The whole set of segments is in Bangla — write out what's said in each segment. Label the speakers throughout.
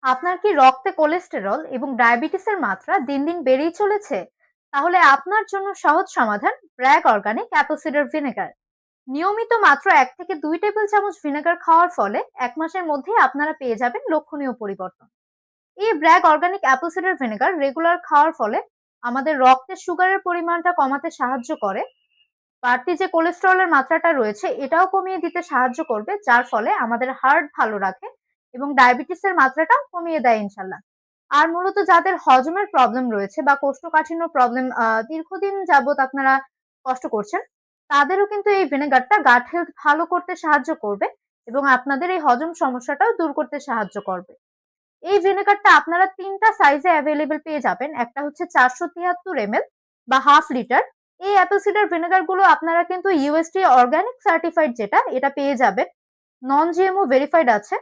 Speaker 1: আপনার কি রক্তে কোলেস্টেরল এবং ডায়াবেটিসের মাত্রা দিন দিন বেড়েই চলেছে? তাহলে আপনার জন্য সহজ সমাধান brag organic apple cider vinegar. নিয়মিত মাত্র 1 থেকে 2 টেবিল চামচ ভিনেগার খাওয়ার ফলে 1 মাসের মধ্যেই আপনারা পেয়ে যাবেন লক্ষণীয় পরিবর্তন। এই Bragg organic apple cider vinegar regular খাওয়ার ফলে আমাদের রক্তে সুগারের পরিমাণটা কমাতে সাহায্য করে। বাড়তি যে কোলেস্টেরলের মাত্রাটা রয়েছে এটাও কমিয়ে দিতে সাহায্য করবে, যার ফলে আমাদের হার্ট ভালো রাখে এবং ডায়াবেটিসের মাত্রাটাও কমিয়ে দেয় ইনশাল্লাহ। আর মূলত যাদের হজমের প্রবলেম রয়েছে বা কোষ্ঠকাঠিন্য প্রবলেম দীর্ঘদিন যাবত আপনারা কষ্ট করছেন, তাদেরও কিন্তু এই ভিনেগারটা গাট হেলথ ভালো করতে সাহায্য করবে এবং আপনাদের এই হজম সমস্যাটাও দূর করতে সাহায্য করবে। এই ভিনেগারটা আপনারা ৩ টা সাইজে অ্যাভেলেবল পেয়ে যাবেন। একটা হচ্ছে 473 ml বা হাফ লিটার। এই অ্যাপল সিডার ভিনেগার গুলো আপনারা কিন্তু USDA অর্গানিক সার্টিফাইড যেটা, এটা পেয়ে যাবেন। নন জিএমও ভেরিফাইড আছে।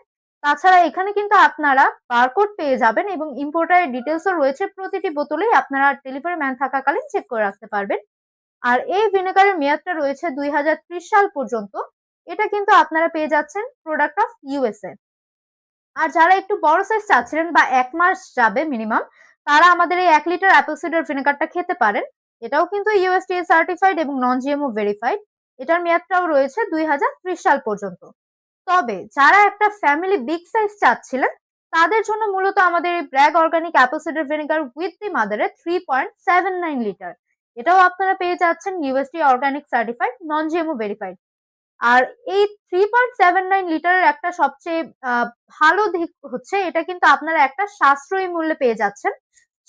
Speaker 1: তাছাড়া এখানে কিন্তু আপনারা বারকোড পেয়ে যাবেন এবং ইম্পোর্টারের ডিটেইলসও রয়েছে। প্রতিটি বোতলেই আপনারা ডেলিভারি ম্যান থাকাকালীন চেক করে রাখতে পারবেন। আর এই ভিনেগারের মেয়াদটা রয়েছে 2030 সাল পর্যন্ত। এটা কিন্তু আপনারা পেয়ে যাচ্ছেন প্রোডাক্ট অফ USA। আর যারা একটু বড় সাইজ চাচ্ছিলেন বা 1 মাস যাবে মিনিমাম, তারা আমাদের এই 1 লিটার অ্যাপল সিডার ভিনেগারটা খেতে পারেন। এটাও কিন্তু USDA সার্টিফাইড এবং নন জিএমও ভেরিফাইড। এটার মেয়াদটাও রয়েছে 2030 সাল পর্যন্ত। তবে যারা একটা ফ্যামিলি বিগ সাইজ চাচ্ছিলেন, তাদের জন্য মূলত আমাদের এই Bragg organic apple cider vinegar with the মাদারে 3.79 লিটার। এটাও আপনারা পেয়ে যাচ্ছেন USDA organic certified, non GMO verified. আর এই 3.79 লিটারের একটা সবচেয়ে ভালো দিক হচ্ছে এটা কিন্তু আপনারা একটা সাশ্রয়ী মূল্যে পেয়ে যাচ্ছেন।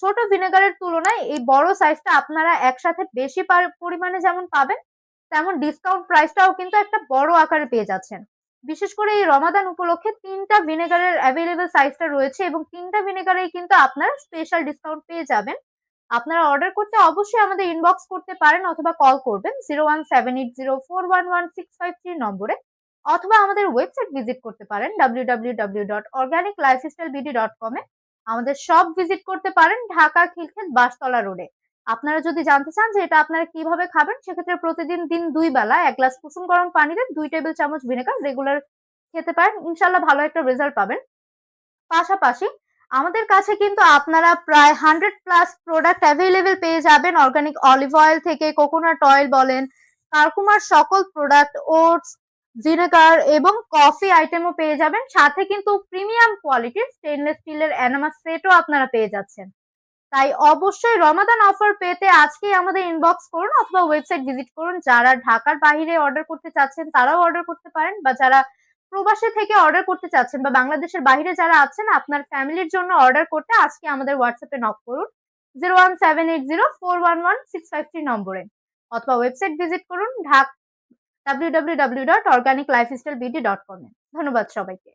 Speaker 1: ছোট ভিনেগারের তুলনায় এই বড় সাইজটা আপনারা একসাথে বেশি পরিমাণে যেমন পাবেন, তেমন ডিসকাউন্ট প্রাইসটাও কিন্তু একটা বড় আকারে পেয়ে যাচ্ছেন। বিশেষ করে এই রমাদান উপলক্ষে 3 টা ভিনেগারের অ্যাভেলেবল সাইজটা রয়েছে এবং 3 টা ভিনেগারেই কিন্তু আপনারা স্পেশাল ডিসকাউন্ট পেয়ে যাবেন। আপনারা অর্ডার করতে অবশ্যই আমাদের ইনবক্স করতে পারেন অথবা কল করবেন 01780411653 নম্বরে, অথবা আমাদের ওয়েবসাইট ভিজিট করতে পারেন www.organiclifestylebd.com এ। আমাদের শপ ভিজিট করতে পারেন ঢাকা খিলক্ষেত বাসতলা রোডে। আপনারা যদি জানতে চান যে এটা আপনারা কিভাবে খাবেন, সেক্ষেত্রে প্রতিদিন 2 বেলা 1 গ্লাস কুসুম গরম পানিতে 2 টেবিল চামচ ভিনেগার রেগুলার খেতে পারেন। ইনশাআল্লাহ ভালো একটা রেজাল্ট পাবেন। পাশাপাশি আমাদের কাছে কিন্তু আপনারা প্রায় 100 প্লাস প্রোডাক্ট অ্যাভেলেবল পেয়ে যাবেন। অর্গানিক অলিভ অয়েল থেকে কোকোনাট অয়েল বলেন, কারকুমার সকল প্রোডাক্ট, ওটস, ভিনেগার এবং কফি আইটেমও পেয়ে যাবেন। সাথে কিন্তু প্রিমিয়াম কোয়ালিটির স্টেনলেস স্টিলের এনামাস সেটও আপনারা পেয়ে যাচ্ছেন। তাই অবশ্যই রমাদান অফার পেতে আজকেই আমাদের ইনবক্স করুন অথবা ওয়েবসাইট ভিজিট করুন। যারা ঢাকার বাইরে অর্ডার করতে চাচ্ছেন তারাও অর্ডার করতে পারেন, বা যারা প্রবাসী থেকে অর্ডার করতে চাচ্ছেন বা বাংলাদেশের বাইরে যারা আছেন আপনার ফ্যামিলির জন্য অর্ডার করতে আজকে আমাদের হোয়াটসঅ্যাপে নক করুন 01780411653 নম্বরে, অথবা ওয়েবসাইট ভিজিট করুন www.organiclifestylebd.com এ। ধন্যবাদ সবাইকে।